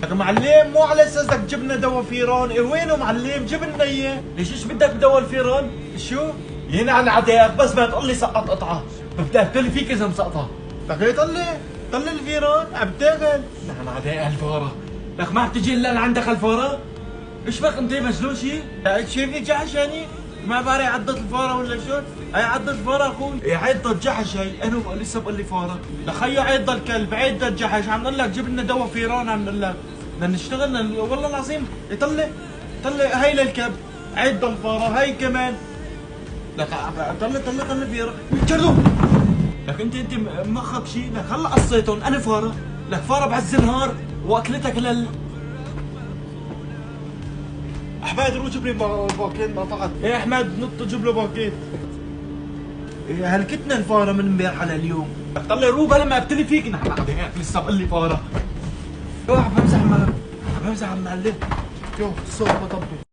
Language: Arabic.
لك معلم مو على اساس بدك تجيب لنا دواء فيران، إيه وينه معلم؟ جيب لنا اياه. ليش ايش بدك بدواء الفيران؟ شو؟ ينعن عداك بس ما تقول لي سقط قطعه، بدي اقتل فيك اذا مسقطه. لك ايه طلع الفيران عم تاكل. نحن عداء الفاره. لك ما بتجي الا لعندك الفاره؟ ايش بك انت مجنون شي؟ شايفني جحش يعني؟ ما بعرف عضت الفاره ولا شو؟ هي عضت الفاره اخوي، هي عضت جحش هي، انا لسه بقول لي فاره، لخيو عض الكلب، عض الجحش، عم نقول لك جيب لنا دواء فيران، عم نقول لك بدنا نشتغل والله العظيم، طلع هي للكلب، عض الفاره، هي كمان، لك طلع فيران، جردو، لك انت مخك شيء، لك هلا قصيتهم، انا فاره، لك فاره بعز النهار واكلتك احمد روح جيب لي باكيت ما طلعت. ايه احمد نط جيب له باكيت. إيه هلكتنا الفاره من امبارح لليوم. بدك طلع روح بلا ما ابتلي فيك. نحن لسه بقول لي فاره. يو عم بمزح عم بمزح عم معلم. يو الصوت ما طبي.